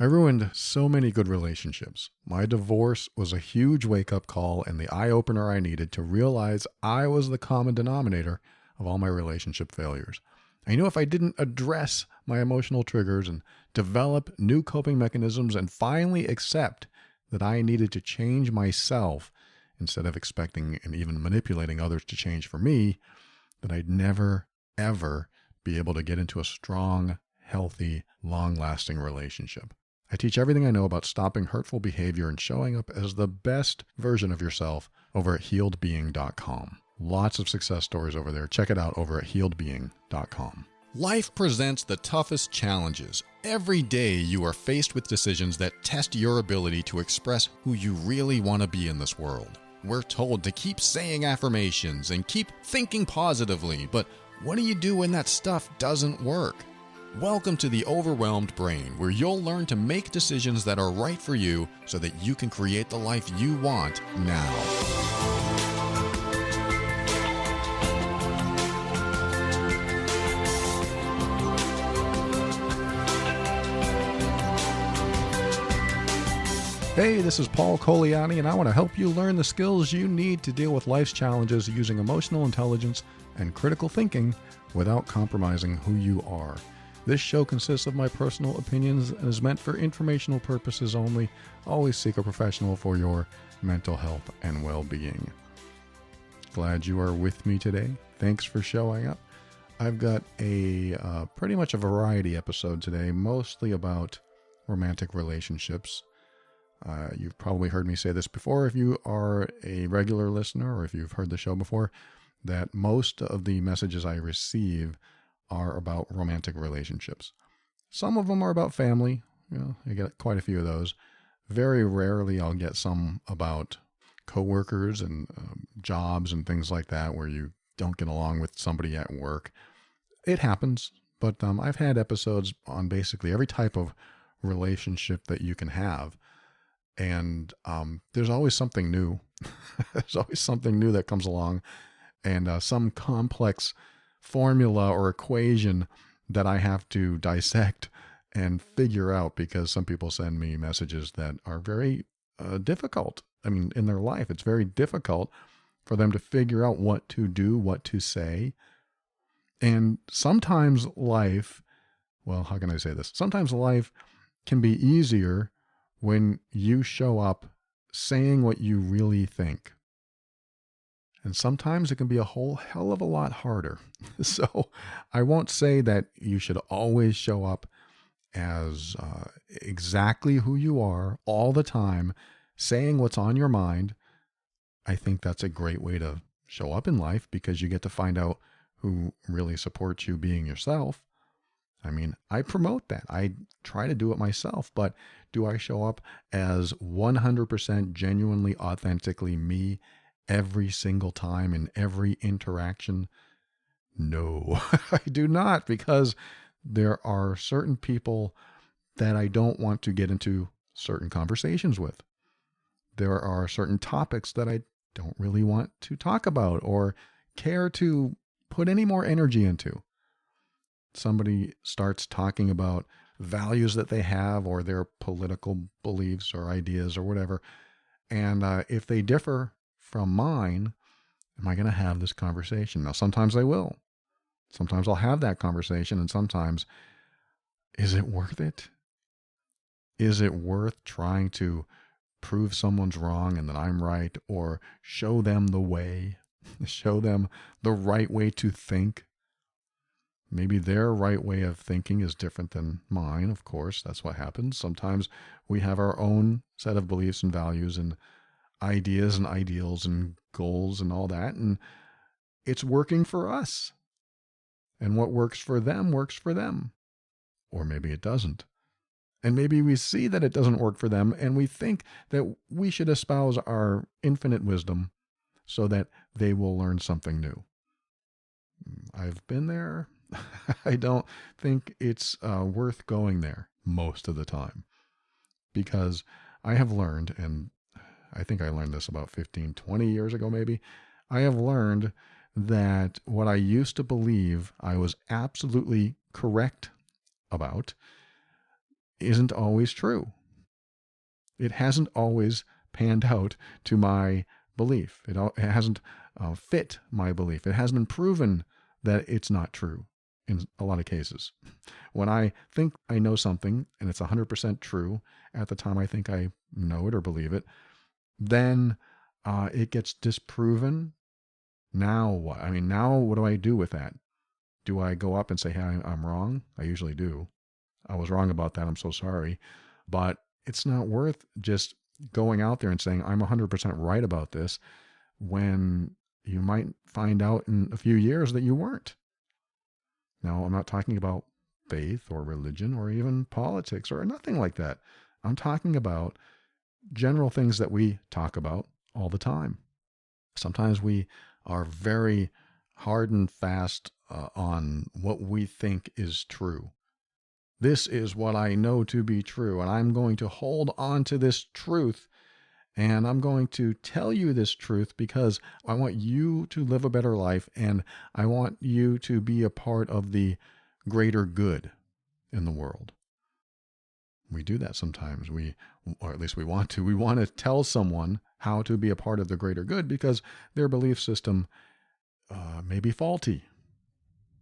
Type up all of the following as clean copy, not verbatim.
I ruined so many good relationships. My divorce was a huge wake up call and the eye opener I needed to realize I was the common denominator of all my relationship failures. I knew if I didn't address my emotional triggers and develop new coping mechanisms and finally accept that I needed to change myself instead of expecting and even manipulating others to change for me, that I'd never, ever be able to get into a strong, healthy, long lasting relationship. I teach everything I know about stopping hurtful behavior and showing up as the best version of yourself over at healedbeing.com. Lots of success stories over there. Check it out over at healedbeing.com. Life presents the toughest challenges. Every day you are faced with decisions that test your ability to express who you really want to be in this world. We're told to keep saying affirmations and keep thinking positively, but what do you do when that stuff doesn't work? Welcome to the Overwhelmed Brain, where you'll learn to make decisions that are right for you so that you can create the life you want now. Hey, this is Paul Coliani, and I want to help you learn the skills you need to deal with life's challenges using emotional intelligence and critical thinking without compromising who you are. This show consists of my personal opinions and is meant for informational purposes only. Always seek a professional for your mental health and well-being. Glad you are with me today. Thanks for showing up. I've got a pretty much a variety episode today, mostly about romantic relationships. You've probably heard me say this before if you are a regular listener or if you've heard the show before, that most of the messages I receive are about romantic relationships. Some of them are about family. I get quite a few of those. Very rarely I'll get some about coworkers and jobs and things like that where you don't get along with somebody at work. It happens, but I've had episodes on basically every type of relationship that you can have. And there's always something new. There's always something new that comes along, and some complex formula or equation that I have to dissect and figure out, because some people send me messages that are very difficult. I mean, in their life, it's very difficult for them to figure out what to do, what to say. And sometimes life, well, how can I say this? Sometimes life can be easier when you show up saying what you really think. And sometimes it can be a whole hell of a lot harder. So I won't say that you should always show up as exactly who you are all the time, saying what's on your mind. I think that's a great way to show up in life, because you get to find out who really supports you being yourself. I mean, I promote that. I try to do it myself, but do I show up as 100% genuinely, authentically me every single time in every interaction? No, I do not, because there are certain people that I don't want to get into certain conversations with. There are certain topics that I don't really want to talk about or care to put any more energy into. Somebody starts talking about values that they have or their political beliefs or ideas or whatever, and if they differ from mine, am I going to have this conversation? Now, sometimes I will. Sometimes I'll have that conversation, and sometimes, is it worth it? Is it worth trying to prove someone's wrong and that I'm right, or show them the way, show them the right way to think? Maybe their right way of thinking is different than mine, of course. That's what happens. Sometimes we have our own set of beliefs and values and ideas and ideals and goals and all that, and it's working for us. And what works for them works for them. Or maybe it doesn't. And maybe we see that it doesn't work for them, and we think that we should espouse our infinite wisdom so that they will learn something new. I've been there. I don't think it's worth going there most of the time, because I have learned, and I think I learned this about 15, 20 years ago maybe, I have learned that what I used to believe I was absolutely correct about isn't always true. It hasn't always panned out to my belief. It hasn't fit my belief. It hasn't been proven that it's not true in a lot of cases. When I think I know something and it's 100% true at the time I think I know it or believe it, then it gets disproven. Now what? I mean, now what do I do with that? Do I go up and say, hey, I'm wrong? I usually do. I was wrong about that. I'm so sorry. But it's not worth just going out there and saying, I'm 100% right about this, when you might find out in a few years that you weren't. Now, I'm not talking about faith or religion or even politics or nothing like that. I'm talking about general things that we talk about all the time. Sometimes we are very hard and fast on what we think is true. This is what I know to be true, and I'm going to hold on to this truth, and I'm going to tell you this truth because I want you to live a better life, and I want you to be a part of the greater good in the world. We do that sometimes. Or at least we want to. We want to tell someone how to be a part of the greater good because their belief system may be faulty.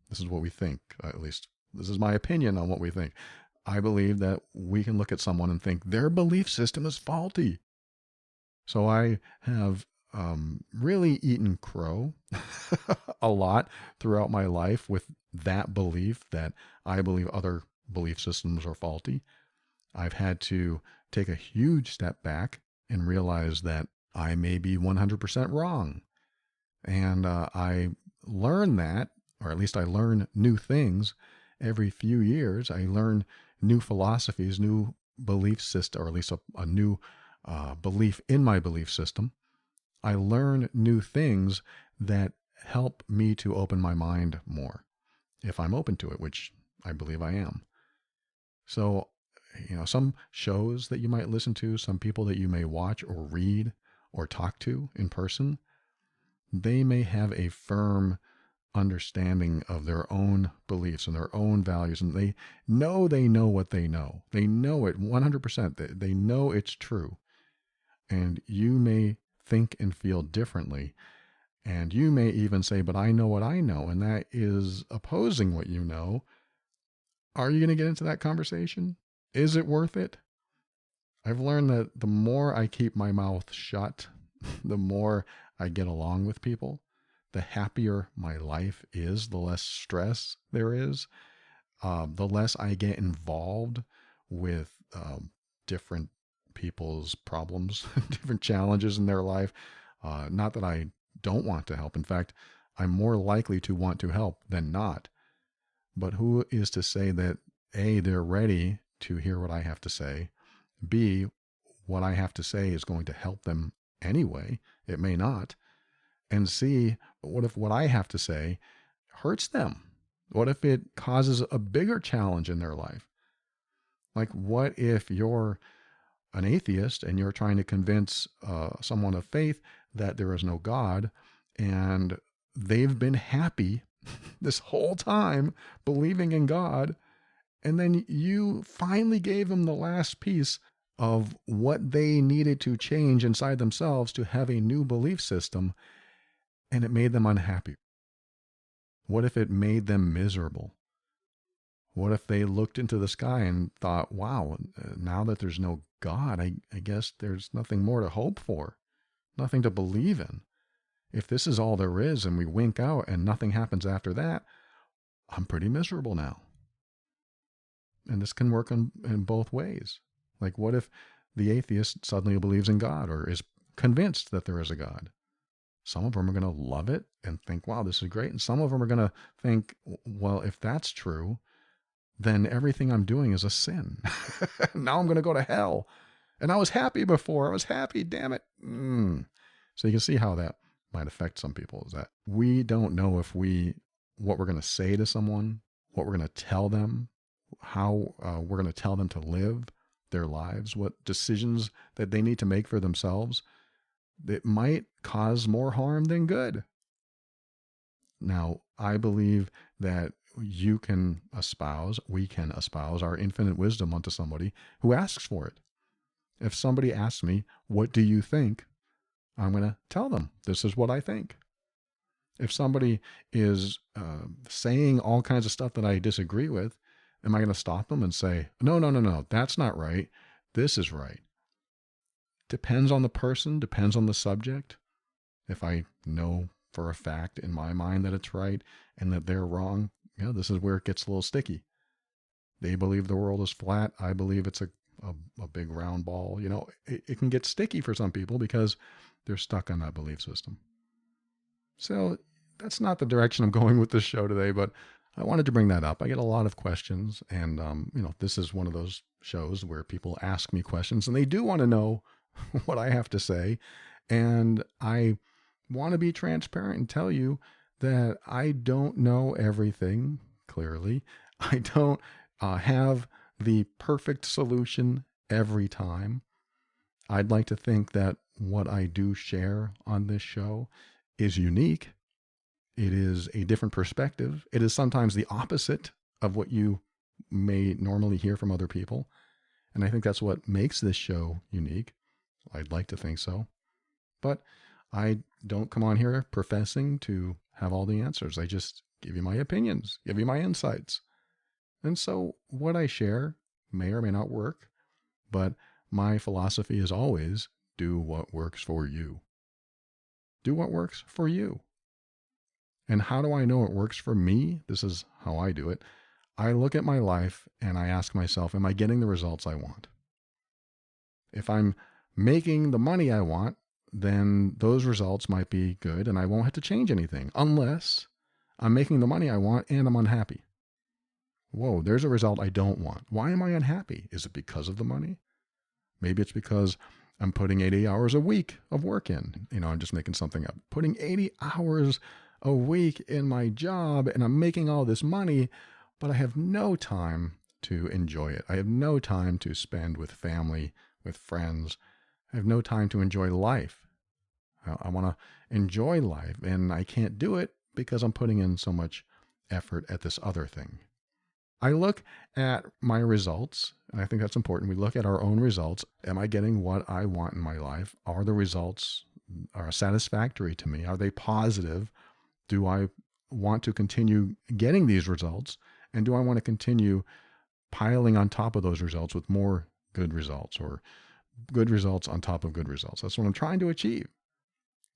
This is what we think, at least. This is my opinion on what we think. I believe that we can look at someone and think their belief system is faulty. So I have really eaten crow a lot throughout my life with that belief that I believe other belief systems are faulty. I've had to take a huge step back and realize that I may be 100% wrong. And I learn that, or at least I learn new things every few years. I learn new philosophies, new belief system, or at least a new belief in my belief system. I learn new things that help me to open my mind more, if I'm open to it, which I believe I am. So, some shows that you might listen to, some people that you may watch or read or talk to in person, they may have a firm understanding of their own beliefs and their own values, and they know what they know. They know it 100%. They know it's true. And you may think and feel differently. And you may even say, but I know what I know, and that is opposing what you know. Are you going to get into that conversation? Is it worth it? I've learned that the more I keep my mouth shut, the more I get along with people, the happier my life is, the less stress there is, the less I get involved with different people's problems, different challenges in their life. Not that I don't want to help. In fact, I'm more likely to want to help than not. But who is to say that A, they're ready to hear what I have to say, B, what I have to say is going to help them anyway? It may not. And C, what if what I have to say hurts them? What if it causes a bigger challenge in their life? Like, what if you're an atheist and you're trying to convince someone of faith that there is no God, and they've been happy this whole time believing in God, and then you finally gave them the last piece of what they needed to change inside themselves to have a new belief system, and it made them unhappy? What if it made them miserable? What if they looked into the sky and thought, wow, now that there's no God, I guess there's nothing more to hope for, nothing to believe in. If this is all there is and we wink out and nothing happens after that, I'm pretty miserable now. And this can work in both ways. Like, what if the atheist suddenly believes in God or is convinced that there is a God? Some of them are going to love it and think, wow, this is great. And some of them are going to think, well, if that's true, then everything I'm doing is a sin. Now I'm going to go to hell. And I was happy before. I was happy, damn it. So you can see how that might affect some people, is that we don't know what we're going to say to someone, what we're going to tell them, how we're going to tell them to live their lives, what decisions that they need to make for themselves. It might cause more harm than good. Now, I believe that we can espouse our infinite wisdom unto somebody who asks for it. If somebody asks me, what do you think? I'm going to tell them, this is what I think. If somebody is saying all kinds of stuff that I disagree with, am I going to stop them and say, no, that's not right. This is right. Depends on the person, depends on the subject. If I know for a fact in my mind that it's right and that they're wrong, this is where it gets a little sticky. They believe the world is flat. I believe it's a big round ball. It can get sticky for some people because they're stuck on that belief system. So that's not the direction I'm going with this show today, but I wanted to bring that up. I get a lot of questions, and this is one of those shows where people ask me questions and they do want to know what I have to say. And I want to be transparent and tell you that I don't know everything, clearly. I don't have the perfect solution every time. I'd like to think that what I do share on this show is unique. It is a different perspective. It is sometimes the opposite of what you may normally hear from other people. And I think that's what makes this show unique. I'd like to think so. But I don't come on here professing to have all the answers. I just give you my opinions, give you my insights. And so what I share may or may not work, but my philosophy is always do what works for you. Do what works for you. And how do I know it works for me? This is how I do it. I look at my life and I ask myself, am I getting the results I want? If I'm making the money I want, then those results might be good and I won't have to change anything unless I'm making the money I want and I'm unhappy. Whoa, there's a result I don't want. Why am I unhappy? Is it because of the money? Maybe it's because I'm putting 80 hours a week of work in. I'm just making something up. Putting 80 hours a week in my job and I'm making all this money, but I have no time to enjoy it. I have no time to spend with family, with friends. I have no time to enjoy life. I want to enjoy life and I can't do it because I'm putting in so much effort at this other thing. I look at my results, and I think that's important. We look at our own results. Am I getting what I want in my life? Are the results satisfactory to me? Are they positive? Do I want to continue getting these results? And do I want to continue piling on top of those results with more good results or good results on top of good results? That's what I'm trying to achieve.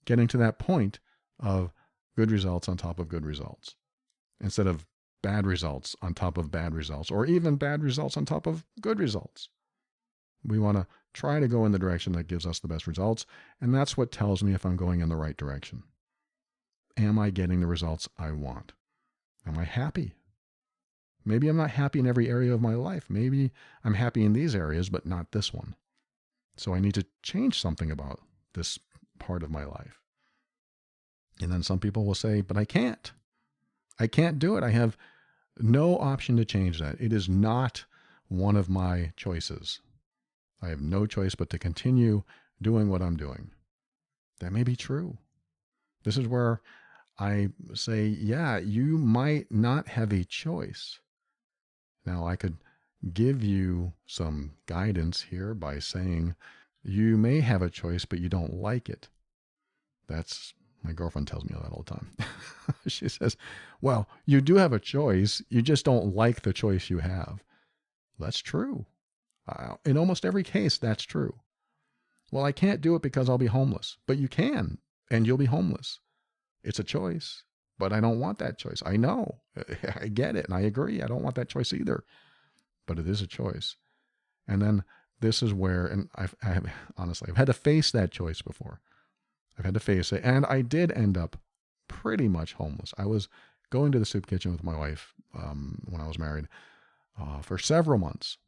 Getting to that point of good results on top of good results instead of bad results on top of bad results, or even bad results on top of good results. We want to try to go in the direction that gives us the best results, and that's what tells me if I'm going in the right direction. Am I getting the results I want? Am I happy? Maybe I'm not happy in every area of my life. Maybe I'm happy in these areas, but not this one. So I need to change something about this part of my life. And then some people will say, but I can't. I can't do it. I have no option to change that. It is not one of my choices. I have no choice but to continue doing what I'm doing. That may be true. This is where I say, yeah, you might not have a choice. Now, I could give you some guidance here by saying you may have a choice, but you don't like it. My girlfriend tells me that all the time. She says, well, you do have a choice. You just don't like the choice you have. That's true. In almost every case, that's true. Well, I can't do it because I'll be homeless. But you can, and you'll be homeless. It's a choice, but I don't want that choice. I know. I get it, and I agree. I don't want that choice either. But it is a choice. And then this is where, and I've had to face that choice before. I've had to face it. And I did end up pretty much homeless. I was going to the soup kitchen with my wife when I was married for several months.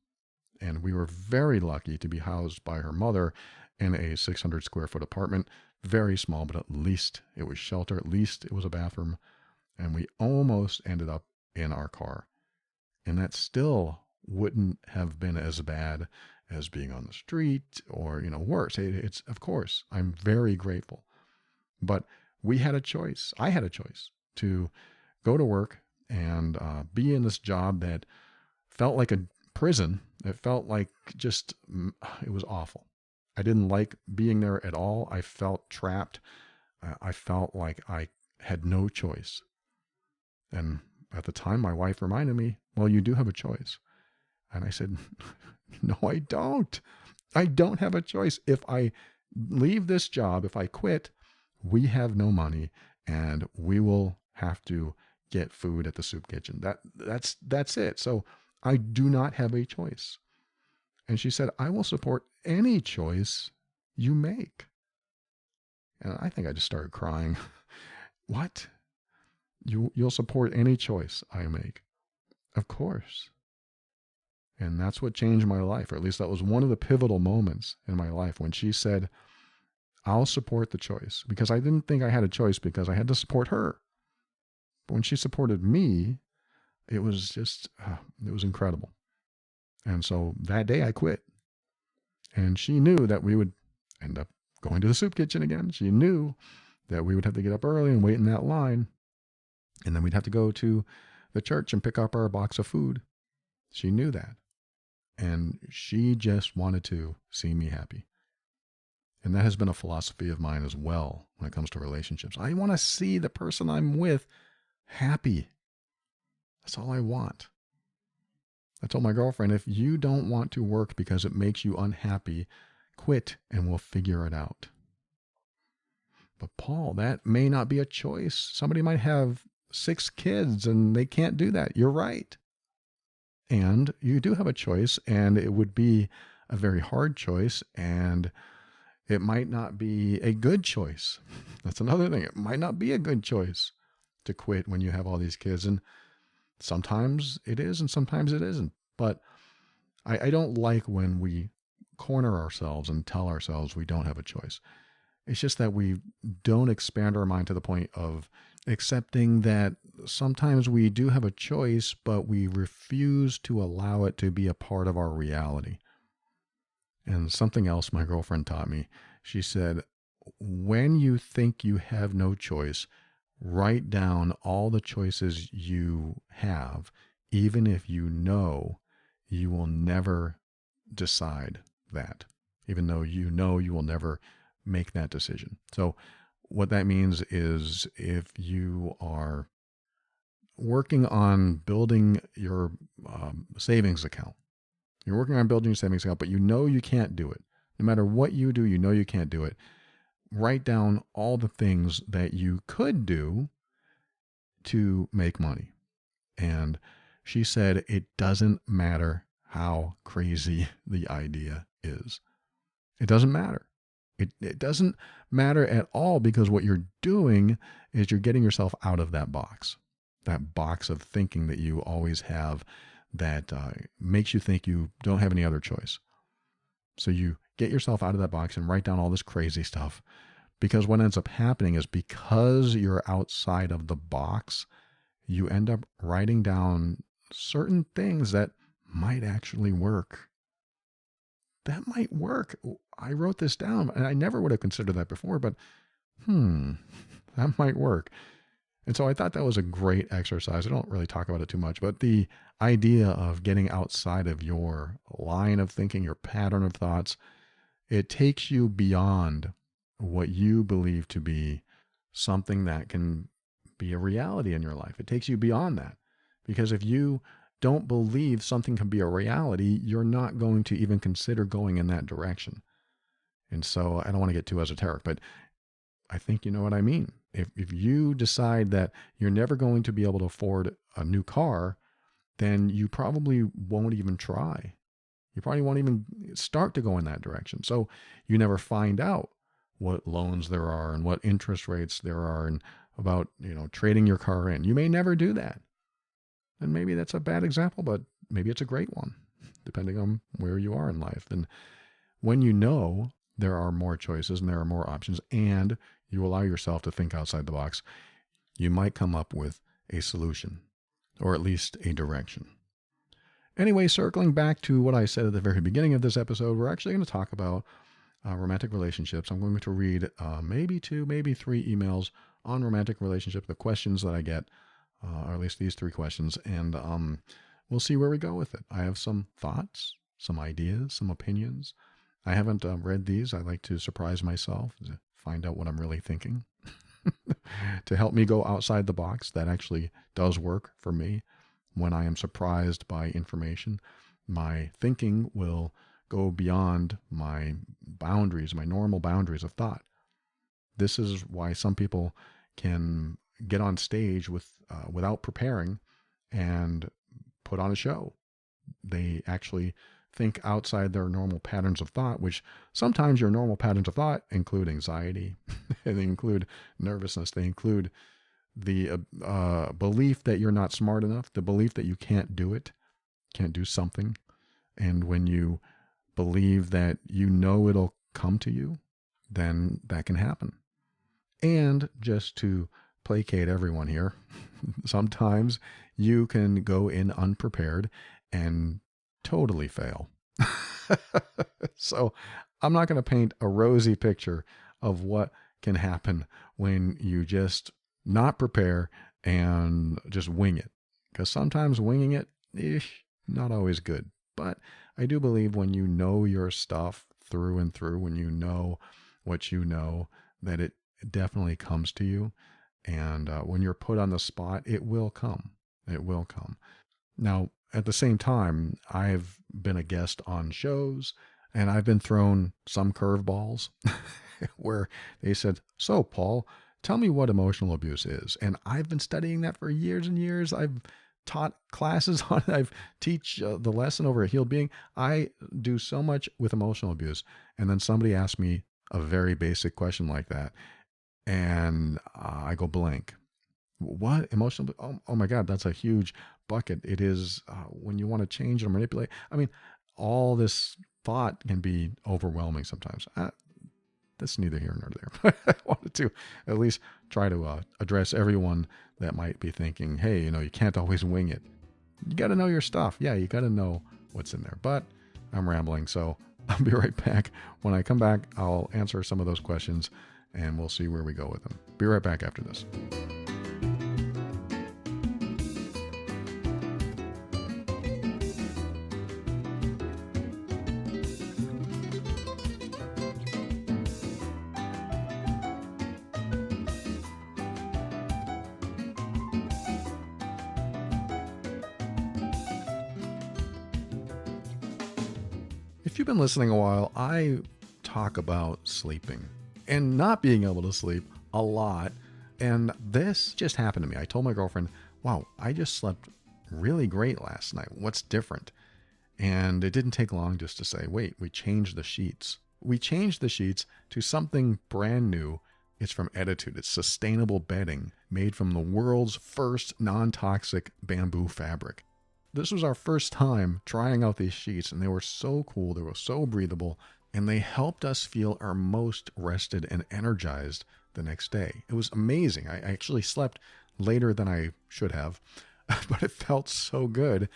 And we were very lucky to be housed by her mother in a 600 square foot apartment. Very small, but at least it was shelter. At least it was a bathroom. And we almost ended up in our car. And that still wouldn't have been as bad as being on the street or, worse. It's, of course, I'm very grateful. But we had a choice. I had a choice to go to work and be in this job that felt like a prison. It felt like it was awful. I didn't like being there at all. I felt trapped. I felt like I had no choice. And at the time, my wife reminded me, well, you do have a choice. And I said, no, I don't. I don't have a choice. If I leave this job, if I quit, we have no money and we will have to get food at the soup kitchen. That's it. So I do not have a choice. And she said, I will support any choice you make. And I think I just started crying. What? You'll support any choice I make? Of course. And that's what changed my life, or at least that was one of the pivotal moments in my life when she said, I'll support the choice, because I didn't think I had a choice because I had to support her. But when she supported me, it was just, it was incredible. And so that day I quit. And she knew that we would end up going to the soup kitchen again. She knew that we would have to get up early and wait in that line. And then we'd have to go to the church and pick up our box of food. She knew that. And she just wanted to see me happy. And that has been a philosophy of mine as well when it comes to relationships. I want to see the person I'm with happy. That's all I want. I told my girlfriend, if you don't want to work because it makes you unhappy, quit and we'll figure it out. But Paul, that may not be a choice. Somebody might have 6 kids and they can't do that. You're right. And you do have a choice, and it would be a very hard choice, and it might not be a good choice. That's another thing. It might not be a good choice to quit when you have all these kids. And sometimes it is, and sometimes it isn't. But I don't like when we corner ourselves and tell ourselves we don't have a choice. It's just that we don't expand our mind to the point of accepting that sometimes we do have a choice, but we refuse to allow it to be a part of our reality. And something else my girlfriend taught me, she said, when you think you have no choice, write down all the choices you have, even if you know you will never decide that, even though you know you will never make that decision. So what that means is if you are working on building your savings account, you're working on building your savings account, but you know you can't do it. No matter what you do, you know you can't do it. Write down all the things that you could do to make money. And she said, it doesn't matter how crazy the idea is. It doesn't matter. It doesn't matter at all, because what you're doing is you're getting yourself out of that box of thinking that you always have that makes you think you don't have any other choice. So you get yourself out of that box and write down all this crazy stuff, because what ends up happening is because you're outside of the box, you end up writing down certain things that might actually work. That might work. I wrote this down, and I never would have considered that before, but that might work. And so I thought that was a great exercise. I don't really talk about it too much, but the idea of getting outside of your line of thinking, your pattern of thoughts, it takes you beyond what you believe to be something that can be a reality in your life. It takes you beyond that, because if you don't believe something can be a reality, you're not going to even consider going in that direction. And so I don't want to get too esoteric, but I think you know what I mean. If you decide that you're never going to be able to afford a new car, then you probably won't even try. You probably won't even start to go in that direction. So you never find out what loans there are and what interest rates there are and about, trading your car in. You may never do that. And maybe that's a bad example, but maybe it's a great one, depending on where you are in life. Then when you know there are more choices and there are more options, and you allow yourself to think outside the box, you might come up with a solution, or at least a direction. Anyway, circling back to what I said at the very beginning of this episode, we're actually going to talk about romantic relationships. I'm going to read maybe 2, maybe 3 emails on romantic relationships, the questions that I get or at least these 3 questions, and we'll see where we go with it. I have some thoughts, some ideas, some opinions. I haven't read these. I like to surprise myself to find out what I'm really thinking. To help me go outside the box. That actually does work for me. When I am surprised by information, my thinking will go beyond my boundaries, my normal boundaries of thought. This is why some people can get on stage without preparing and put on a show. They actually think outside their normal patterns of thought, which sometimes your normal patterns of thought include anxiety, they include nervousness, they include the belief that you're not smart enough, the belief that you can't do it, can't do something. And when you believe that you know it'll come to you, then that can happen. And just to placate everyone here, sometimes you can go in unprepared and totally fail. So I'm not going to paint a rosy picture of what can happen when you just not prepare and just wing it. Because sometimes winging it, not always good. But I do believe when you know your stuff through and through, when you know what you know, that it definitely comes to you. And when you're put on the spot, it will come. It will come. Now, at the same time, I've been a guest on shows, and I've been thrown some curveballs where they said, "So, Paul, tell me what emotional abuse is." And I've been studying that for years and years. I've taught classes on it. I've teach the lesson over at Healed Being. I do so much with emotional abuse. And then somebody asked me a very basic question like that, and I go blank. What? Emotional? Oh my God, that's a huge bucket. It is when you want to change or manipulate. I mean, all this thought can be overwhelming sometimes. That's neither here nor there. But I wanted to at least try to address everyone that might be thinking, hey, you can't always wing it. You got to know your stuff. Yeah, you got to know what's in there. But I'm rambling, so I'll be right back. When I come back, I'll answer some of those questions, and we'll see where we go with them. Be right back after this. If you've been listening a while, I talk about sleeping and not being able to sleep a lot. And this just happened to me. I told my girlfriend, wow, I just slept really great last night. What's different? And it didn't take long just to say, wait, we changed the sheets. We changed the sheets to something brand new. It's from Attitude. It's sustainable bedding made from the world's first non-toxic bamboo fabric. This was our first time trying out these sheets, and they were so cool. They were so breathable, and they helped us feel our most rested and energized the next day. It was amazing. I actually slept later than I should have, but it felt so good,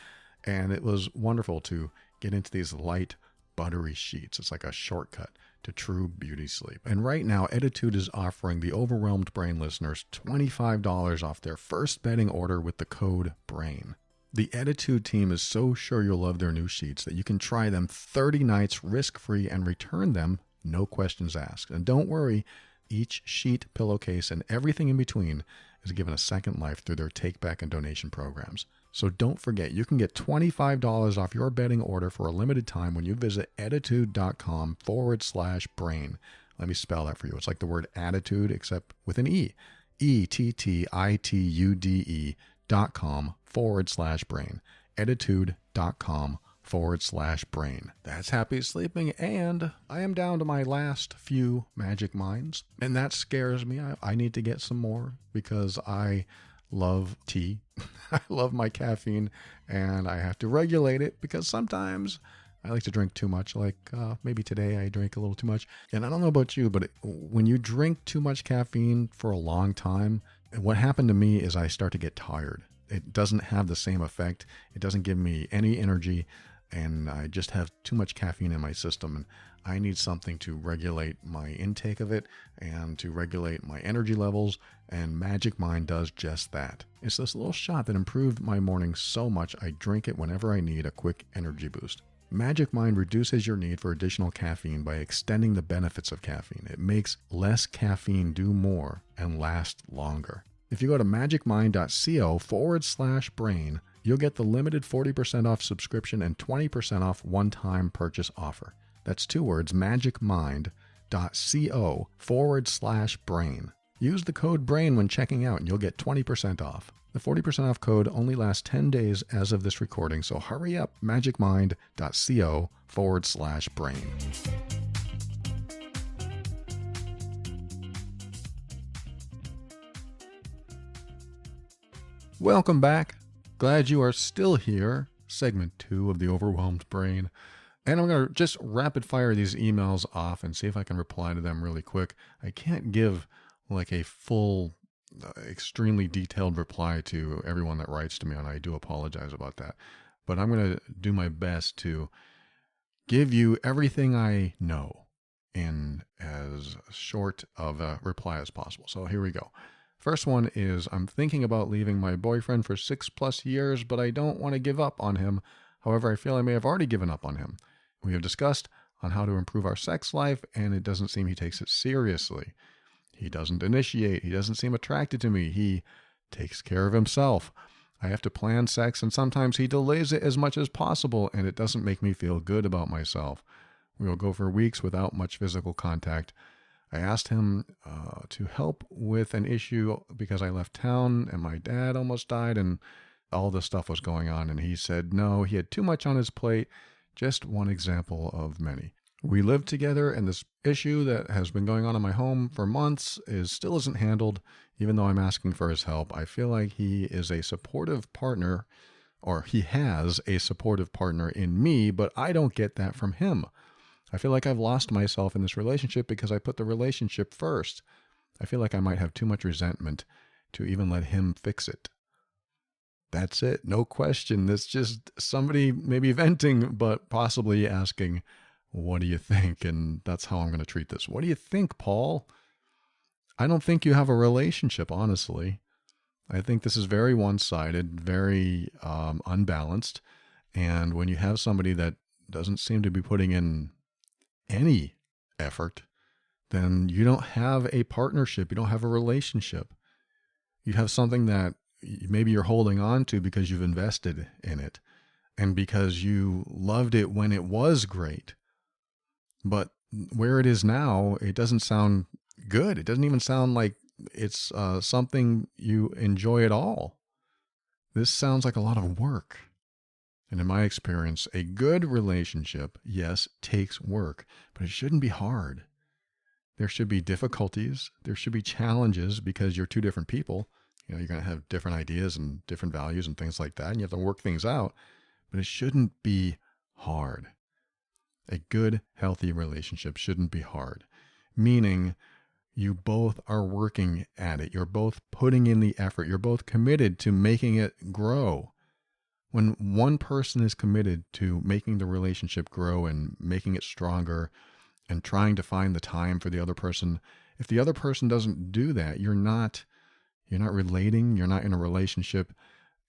and it was wonderful to get into these light, buttery sheets. It's like a shortcut to true beauty sleep. And right now, Attitude is offering the Overwhelmed Brain listeners $25 off their first bedding order with the code BRAIN. The Attitude team is so sure you'll love their new sheets that you can try them 30 nights risk-free and return them, no questions asked. And don't worry, each sheet, pillowcase, and everything in between is given a second life through their take-back and donation programs. So don't forget, you can get $25 off your bedding order for a limited time when you visit attitude.com/brain. Let me spell that for you. It's like the word attitude, except with an E. ETTITUDE.com/brain. Attitude.com/brain. That's happy sleeping, and I am down to my last few magic minds, and that scares me. I need to get some more because I love tea. I love my caffeine, and I have to regulate it because sometimes I like to drink too much. Like maybe today I drank a little too much. And I don't know about you, but when you drink too much caffeine for a long time, what happened to me is I start to get tired. It doesn't have the same effect. It doesn't give me any energy. and I just have too much caffeine in my system, and I need something to regulate my intake of it and to regulate my energy levels, and Magic Mind does just that. It's this little shot that improved my morning so much I drink it whenever I need a quick energy boost. Magic Mind reduces your need for additional caffeine by extending the benefits of caffeine. It makes less caffeine do more and last longer. If you go to magicmind.co/brain, you'll get the limited 40% off subscription and 20% off one-time purchase offer. That's 2 words, magicmind.co/brain. Use the code BRAIN when checking out and you'll get 20% off. The 40% off code only lasts 10 days as of this recording, so hurry up, magicmind.co/brain. Welcome back. Glad you are still here. Segment 2 of the Overwhelmed Brain. And I'm going to just rapid fire these emails off and see if I can reply to them really quick. I can't give like a full, extremely detailed reply to everyone that writes to me, and I do apologize about that. But I'm going to do my best to give you everything I know in as short of a reply as possible. So here we go. First one is, I'm thinking about leaving my boyfriend for 6+ years, but I don't want to give up on him. However, I feel I may have already given up on him. We have discussed on how to improve our sex life, and it doesn't seem he takes it seriously. He doesn't initiate. He doesn't seem attracted to me. He takes care of himself. I have to plan sex, and sometimes he delays it as much as possible, and it doesn't make me feel good about myself. We will go for weeks without much physical contact. I asked him to help with an issue because I left town and my dad almost died and all this stuff was going on. And he said, no, he had too much on his plate. Just one example of many. We live together, and this issue that has been going on in my home for months still isn't handled, even though I'm asking for his help. I feel like he is a supportive partner, or he has a supportive partner in me, but I don't get that from him. I feel like I've lost myself in this relationship because I put the relationship first. I feel like I might have too much resentment to even let him fix it. That's it. No question. That's just somebody maybe venting, but possibly asking, what do you think? And that's how I'm going to treat this. What do you think, Paul? I don't think you have a relationship, honestly. I think this is very one-sided, very unbalanced. And when you have somebody that doesn't seem to be putting in any effort, then you don't have a partnership. You don't have a relationship. You have something that maybe you're holding on to because you've invested in it and because you loved it when it was great. But where it is now, it doesn't sound good. It doesn't even sound like it's something you enjoy at all. This sounds like a lot of work. And in my experience, a good relationship, yes, takes work, but it shouldn't be hard. There should be difficulties. There should be challenges because you're two different people. You know, you're going to have different ideas and different values and things like that, and you have to work things out, but it shouldn't be hard. A good, healthy relationship shouldn't be hard, meaning you both are working at it. You're both putting in the effort. You're both committed to making it grow. When one person is committed to making the relationship grow and making it stronger and trying to find the time for the other person, if the other person doesn't do that, you're not relating, you're not in a relationship,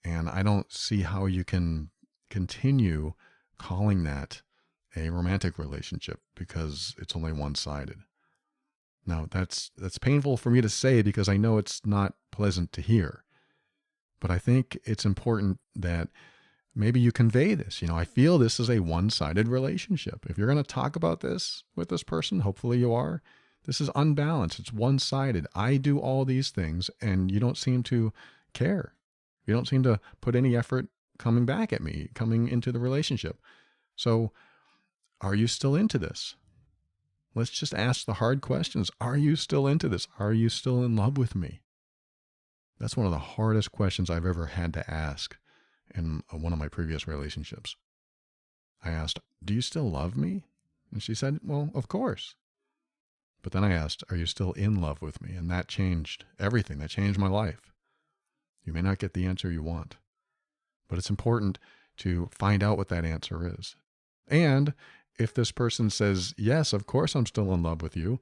and I don't see how you can continue calling that a romantic relationship because it's only one-sided. Now, that's painful for me to say because I know it's not pleasant to hear. But I think it's important that maybe you convey this. You know, I feel this is a one-sided relationship. If you're going to talk about this with this person, hopefully you are, this is unbalanced. It's one-sided. I do all these things and you don't seem to care. You don't seem to put any effort coming back at me, coming into the relationship. So are you still into this? Let's just ask the hard questions. Are you still into this? Are you still in love with me? That's one of the hardest questions I've ever had to ask in one of my previous relationships. I asked, do you still love me? And she said, well, of course. But then I asked, are you still in love with me? And that changed everything. That changed my life. You may not get the answer you want, but it's important to find out what that answer is. And if this person says, yes, of course I'm still in love with you,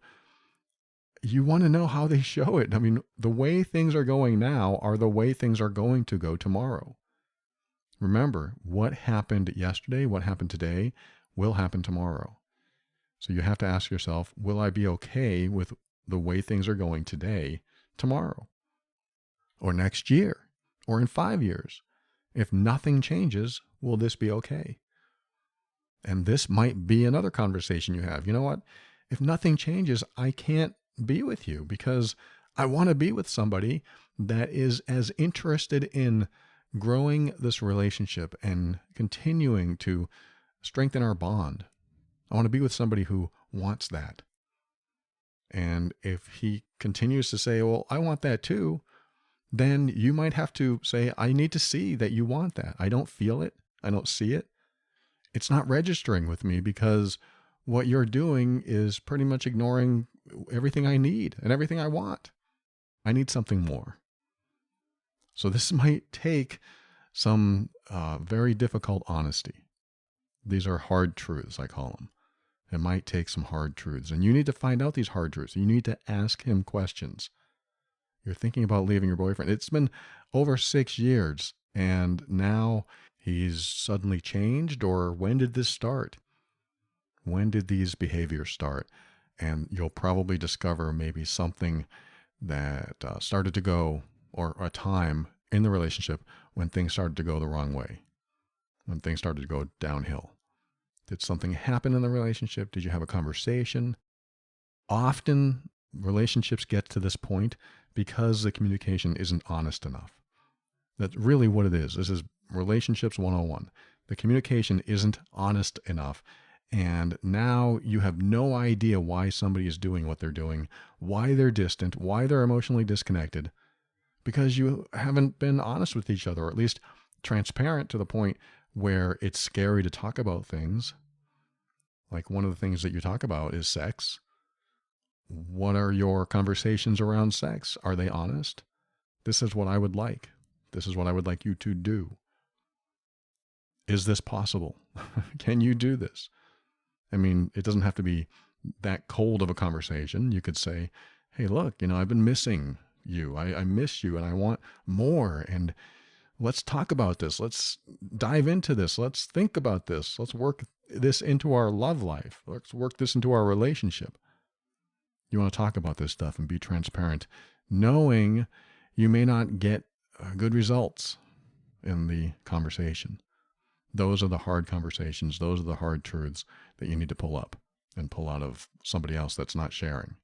you want to know how they show it. I mean, the way things are going now are the way things are going to go tomorrow. Remember, what happened yesterday, what happened today, will happen tomorrow. So you have to ask yourself, will I be okay with the way things are going today, tomorrow, or next year, or in 5 years? If nothing changes, will this be okay? And this might be another conversation you have. You know what? If nothing changes, I can't be with you because I want to be with somebody that is as interested in growing this relationship and continuing to strengthen our bond. I want to be with somebody who wants that. And if he continues to say, well, I want that too, then you might have to say, I need to see that you want that. I don't feel it. I don't see it. It's not registering with me because what you're doing is pretty much ignoring everything I need and everything I want. I need something more. So this might take some very difficult honesty. These are hard truths, I call them. It might take some hard truths. And you need to find out these hard truths. You need to ask him questions. You're thinking about leaving your boyfriend. It's been over 6 years, and now he's suddenly changed, or when did this start? When did these behaviors start? And you'll probably discover maybe something that started to go, or a time in the relationship when things started to go the wrong way, when things started to go downhill. Did something happen in the relationship? Did you have a conversation? Often relationships get to this point because the communication isn't honest enough. That's really what it is. This is relationships 101. The communication isn't honest enough. And now you have no idea why somebody is doing what they're doing, why they're distant, why they're emotionally disconnected, because you haven't been honest with each other, or at least transparent to the point where it's scary to talk about things. Like one of the things that you talk about is sex. What are your conversations around sex? Are they honest? This is what I would like. This is what I would like you to do. Is this possible? Can you do this? I mean, it doesn't have to be that cold of a conversation. You could say, hey, look, I've been missing you. I miss you and I want more. And let's talk about this. Let's dive into this. Let's think about this. Let's work this into our love life. Let's work this into our relationship. You want to talk about this stuff and be transparent, knowing you may not get good results in the conversation. Those are the hard conversations. Those are the hard truths that you need to pull up and pull out of somebody else that's not sharing.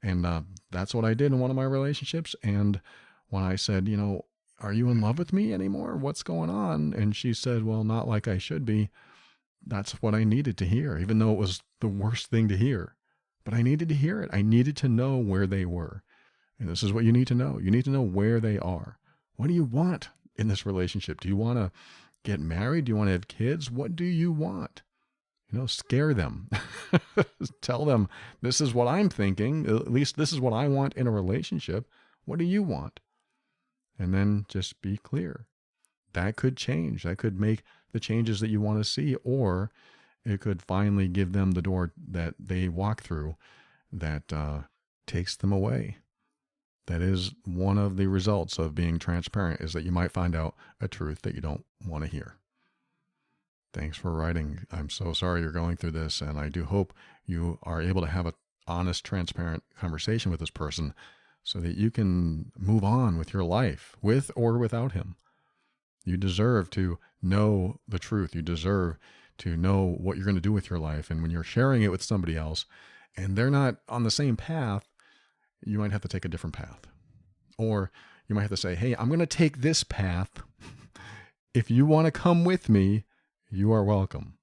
And that's what I did in one of my relationships. And when I said, are you in love with me anymore? What's going on? And she said, well, not like I should be. That's what I needed to hear, even though it was the worst thing to hear. But I needed to hear it. I needed to know where they were. And this is what you need to know. You need to know where they are. What do you want in this relationship? Do you want to get married? Do you want to have kids? What do you want? Scare them. Tell them, this is what I'm thinking. At least this is what I want in a relationship. What do you want? And then just be clear. That could change. That could make the changes that you want to see, or it could finally give them the door that they walk through that takes them away. That is one of the results of being transparent, is that you might find out a truth that you don't want to hear. Thanks for writing. I'm so sorry you're going through this, and I do hope you are able to have an honest, transparent conversation with this person so that you can move on with your life, with or without him. You deserve to know the truth. You deserve to know what you're going to do with your life. And when you're sharing it with somebody else and they're not on the same path, you might have to take a different path. Or you might have to say, hey, I'm going to take this path. If you want to come with me, you are welcome.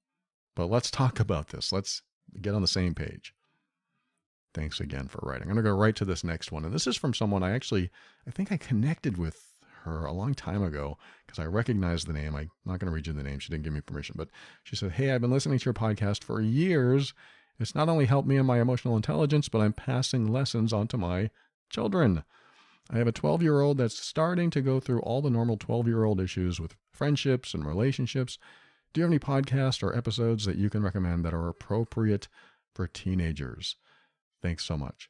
But let's talk about this. Let's get on the same page. Thanks again for writing. I'm going to go right to this next one. And this is from someone I think I connected with her a long time ago because I recognized the name. I'm not going to read you the name. She didn't give me permission. But she said, hey, I've been listening to your podcast for years. It's not only helped me in my emotional intelligence, but I'm passing lessons on to my children. I have a 12-year-old that's starting to go through all the normal 12-year-old issues with friendships and relationships. Do you have any podcasts or episodes that you can recommend that are appropriate for teenagers? Thanks so much.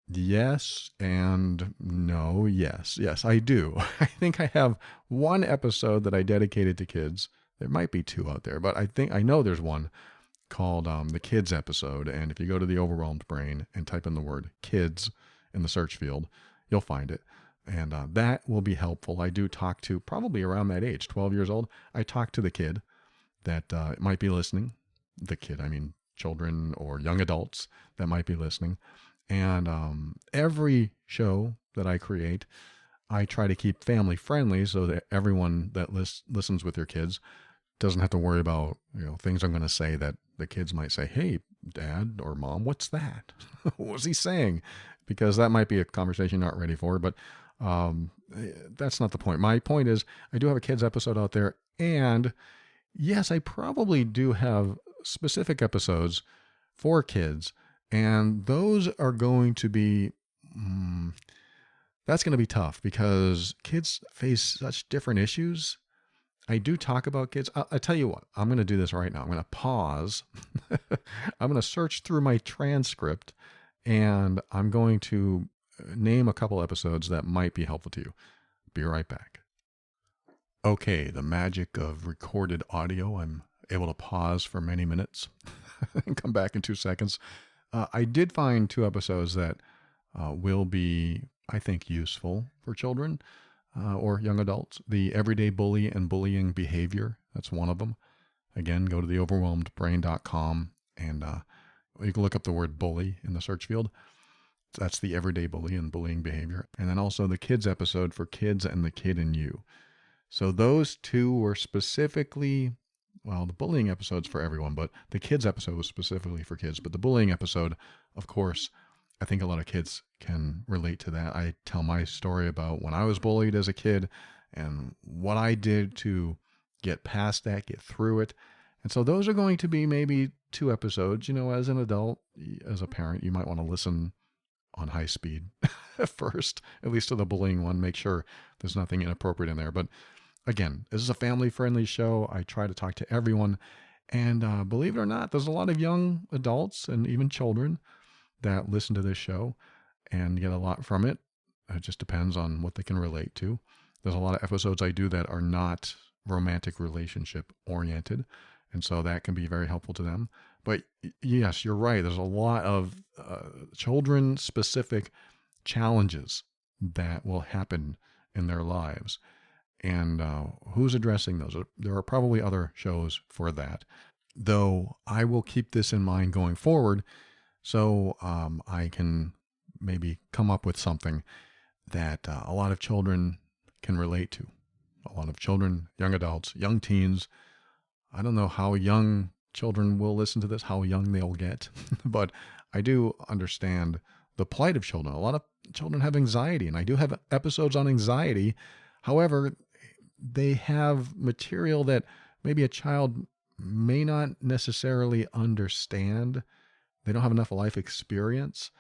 Yes and no. Yes, I do. I think I have one episode that I dedicated to kids. There might be two out there, but I know there's one called the Kids episode. And if you go to the Overwhelmed Brain and type in the word kids in the search field, you'll find it. And that will be helpful. I do talk to, probably around that age, 12 years old, I talk to the kid that might be listening. The kid, I mean children or young adults that might be listening. And every show that I create, I try to keep family friendly so that everyone that listens with their kids doesn't have to worry about things I'm going to say that the kids might say, "Hey, Dad or Mom, what's that? What was he saying?" Because that might be a conversation you're not ready for. But that's not the point. My point is I do have a kids episode out there. And yes, I probably do have specific episodes for kids. And those are going to be, that's going to be tough because kids face such different issues. I do talk about kids. I'll tell you what, I'm going to do this right now. I'm going to pause. I'm going to search through my transcript and I'm going to name a couple episodes that might be helpful to you. Be right back. Okay, the magic of recorded audio. I'm able to pause for many minutes and come back in 2 seconds. I did find two episodes that will be, I think, useful for children or young adults. The Everyday Bully and Bullying Behavior, that's one of them. Again, go to theoverwhelmedbrain.com and you can look up the word bully in the search field. That's the Everyday Bully and Bullying Behavior. And then also the Kids episode for Kids and the Kid in You. So those two were specifically, well, the bullying episode's for everyone, but the kids episode was specifically for kids. But the bullying episode, of course, I think a lot of kids can relate to that. I tell my story about when I was bullied as a kid and what I did to get past that, get through it. And so those are going to be maybe two episodes. As an adult, as a parent, you might want to listen on high speed first, at least to the bullying one. Make sure there's nothing inappropriate in there. But again, this is a family-friendly show. I try to talk to everyone. And believe it or not, there's a lot of young adults and even children that listen to this show and get a lot from it. It just depends on what they can relate to. There's a lot of episodes I do that are not romantic relationship oriented. And so that can be very helpful to them. But yes, you're right. There's a lot of children-specific challenges that will happen in their lives. And who's addressing those? There are probably other shows for that. Though I will keep this in mind going forward so I can maybe come up with something that a lot of children can relate to. A lot of children, young adults, young teens. I don't know how young children will listen to this, how young they'll get, but I do understand the plight of children. A lot of children have anxiety, and I do have episodes on anxiety. However, they have material that maybe a child may not necessarily understand. They don't have enough life experience,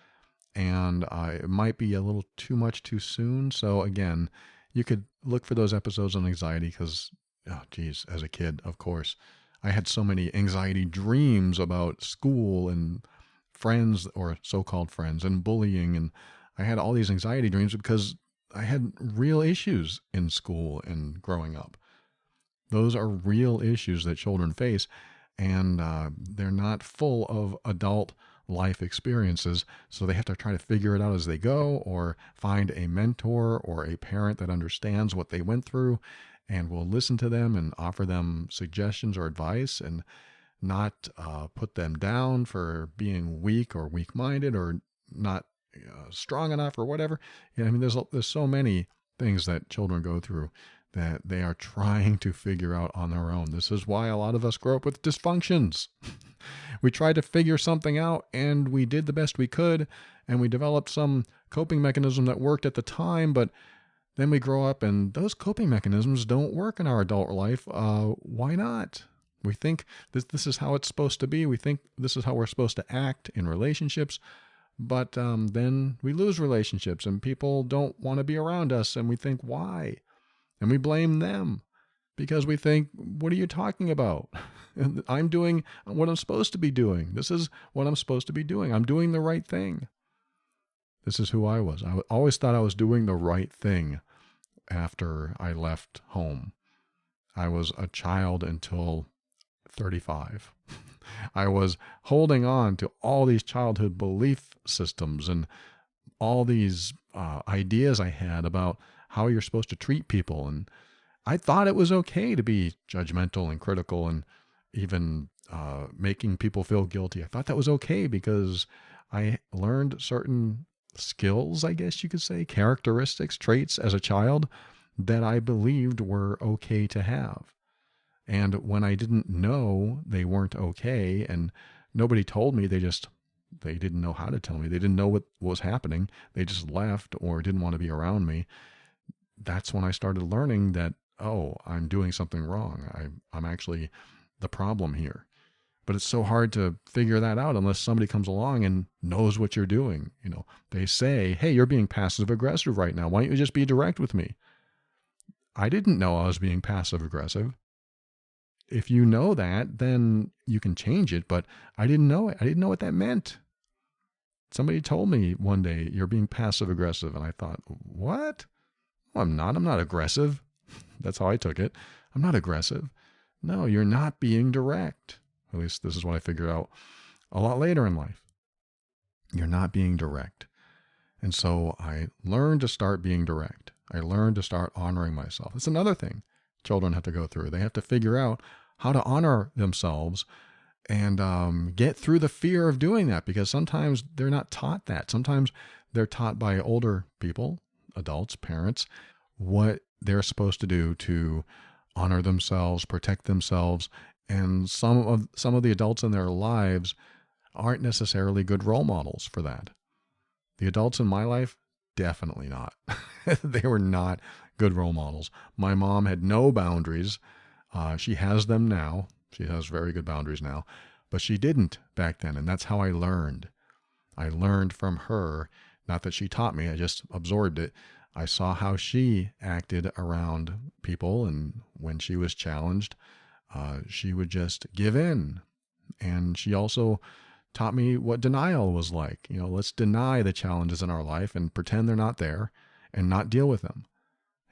and it might be a little too much too soon. So again, you could look for those episodes on anxiety because, as a kid, of course, I had so many anxiety dreams about school and friends or so-called friends and bullying. And I had all these anxiety dreams because I had real issues in school and growing up. Those are real issues that children face, and they're not full of adult life experiences. So they have to try to figure it out as they go, or find a mentor or a parent that understands what they went through and will listen to them and offer them suggestions or advice and not put them down for being weak or weak-minded or not strong enough or whatever. There's so many things that children go through that they are trying to figure out on their own. This is why a lot of us grow up with dysfunctions. We tried to figure something out and we did the best we could and we developed some coping mechanism that worked at the time, but then we grow up and those coping mechanisms don't work in our adult life. Why not? We think this is how it's supposed to be. We think this is how we're supposed to act in relationships. But then we lose relationships and people don't want to be around us, and we think, why? And we blame them because we think, what are you talking about? I'm doing what I'm supposed to be doing. This is what I'm supposed to be doing. I'm doing the right thing. This is who I was. I always thought I was doing the right thing after I left home. I was a child until 35. I was holding on to all these childhood belief systems and all these ideas I had about how you're supposed to treat people. And I thought it was okay to be judgmental and critical and even making people feel guilty. I thought that was okay because I learned certain skills, I guess you could say, characteristics, traits as a child that I believed were okay to have. And when I didn't know they weren't okay and nobody told me, they didn't know how to tell me. They didn't know what was happening. They just left or didn't want to be around me. That's when I started learning that, oh, I'm doing something wrong. I'm actually the problem here. But it's so hard to figure that out unless somebody comes along and knows what you're doing. They say, hey, you're being passive aggressive right now. Why don't you just be direct with me? I didn't know I was being passive aggressive. If you know that, then you can change it, but I didn't know it. I didn't know what that meant. Somebody told me one day, you're being passive aggressive. And I thought, what? Well, I'm not. I'm not aggressive. That's how I took it. I'm not aggressive. No, you're not being direct. At least this is what I figured out a lot later in life. You're not being direct. And so I learned to start being direct. I learned to start honoring myself. It's another thing children have to go through. They have to figure out how to honor themselves and get through the fear of doing that, because sometimes they're not taught that. Sometimes they're taught by older people, adults, parents, what they're supposed to do to honor themselves, protect themselves. And some of the adults in their lives aren't necessarily good role models for that. The adults in my life, definitely not. They were not good role models. My mom had no boundaries. She has them now. She has very good boundaries now, but she didn't back then. And that's how I learned. I learned from her, not that she taught me, I just absorbed it. I saw how she acted around people, and when she was challenged, she would just give in. And she also taught me what denial was like. Let's deny the challenges in our life and pretend they're not there and not deal with them.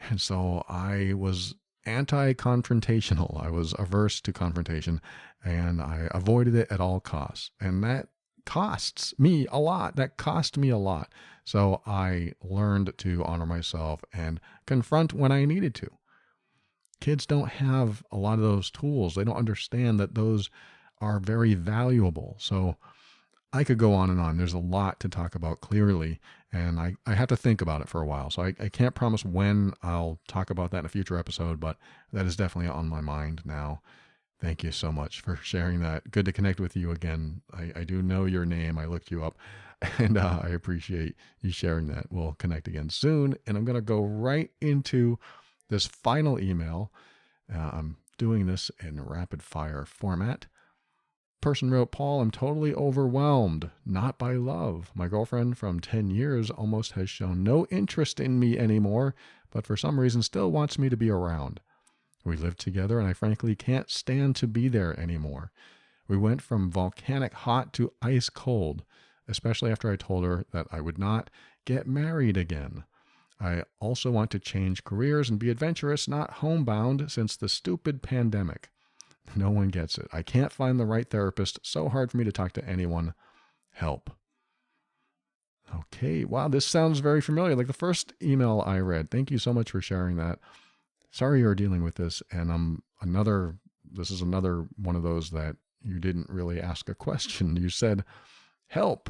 And so I was anti-confrontational. I was averse to confrontation, and I avoided it at all costs. And that costs me a lot. That cost me a lot. So I learned to honor myself and confront when I needed to. Kids don't have a lot of those tools. They don't understand that those are very valuable. So I could go on and on. There's a lot to talk about clearly, and I have to think about it for a while. So I can't promise when I'll talk about that in a future episode, but that is definitely on my mind now. Thank you so much for sharing that. Good to connect with you again. I do know your name. I looked you up, and I appreciate you sharing that. We'll connect again soon, and I'm going to go right into this final email. I'm doing this in rapid fire format. Person wrote, Paul, I'm totally overwhelmed, not by love. My girlfriend from 10 years almost has shown no interest in me anymore, but for some reason still wants me to be around. We live together and I frankly can't stand to be there anymore. We went from volcanic hot to ice cold, especially after I told her that I would not get married again. I also want to change careers and be adventurous, not homebound since the stupid pandemic. No one gets it. I can't find the right therapist. So hard for me to talk to anyone. Help. Okay. Wow. This sounds very familiar. Like the first email I read. Thank you so much for sharing that. Sorry you're dealing with this. And this is another one of those that you didn't really ask a question. You said, help.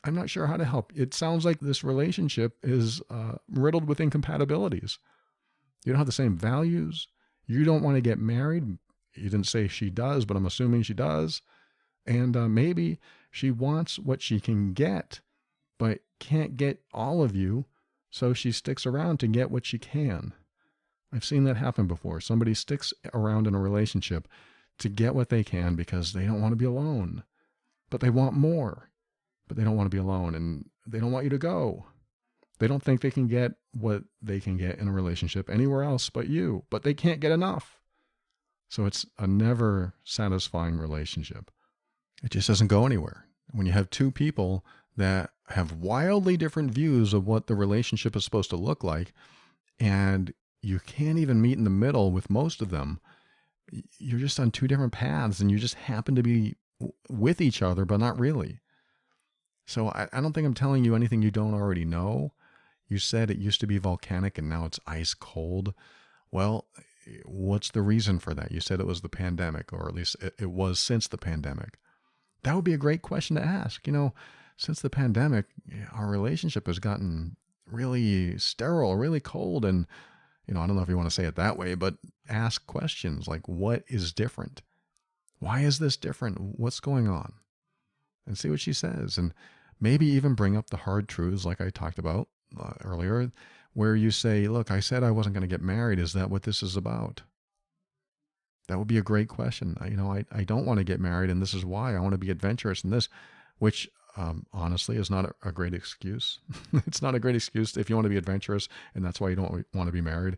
I'm not sure how to help. It sounds like this relationship is riddled with incompatibilities. You don't have the same values. You don't want to get married. You didn't say she does, but I'm assuming she does. And maybe she wants what she can get, but can't get all of you, so she sticks around to get what she can. I've seen that happen before. Somebody sticks around in a relationship to get what they can because they don't want to be alone, but they want more. but they don't want to be alone and they don't want you to go. They don't think they can get what they can get in a relationship anywhere else but you, but they can't get enough. So it's a never satisfying relationship. It just doesn't go anywhere. When you have two people that have wildly different views of what the relationship is supposed to look like, and you can't even meet in the middle with most of them, you're just on two different paths and you just happen to be with each other, but not really. So I don't think I'm telling you anything you don't already know. You said it used to be volcanic and now it's ice cold. Well, what's the reason for that? You said it was the pandemic, or at least it was since the pandemic. That would be a great question to ask. Since the pandemic, our relationship has gotten really sterile, really cold. And, I don't know if you want to say it that way, but ask questions like, what is different? Why is this different? What's going on? And see what she says. And maybe even bring up the hard truths like I talked about earlier, where you say, look, I said I wasn't going to get married. Is that what this is about? That would be a great question. I don't want to get married, and this is why. I want to be adventurous in this, which honestly is not a great excuse. It's not a great excuse if you want to be adventurous, and that's why you don't want to be married.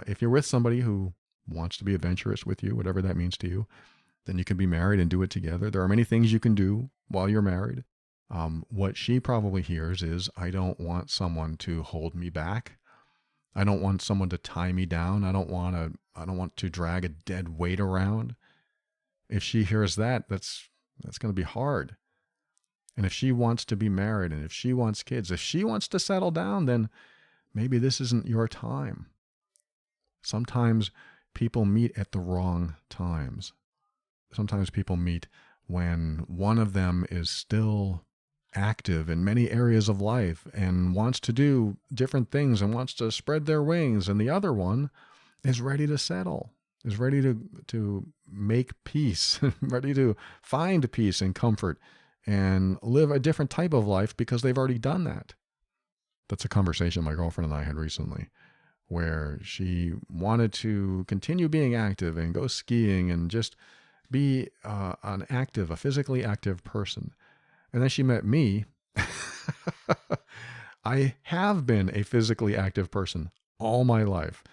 If you're with somebody who wants to be adventurous with you, whatever that means to you, then you can be married and do it together. There are many things you can do while you're married. What she probably hears is, I don't want someone to hold me back. I don't want someone to tie me down. I don't want to drag a dead weight around. If she hears that, that's going to be hard. And if she wants to be married, and if she wants kids, if she wants to settle down, then maybe this isn't your time. Sometimes people meet at the wrong times. Sometimes people meet when one of them is still active in many areas of life and wants to do different things and wants to spread their wings, and the other one is ready to settle, is ready to make peace, ready to find peace and comfort and live a different type of life because they've already done that. That's a conversation my girlfriend and I had recently, where she wanted to continue being active and go skiing and just be a physically active person. And then she met me. I have been a physically active person all my life.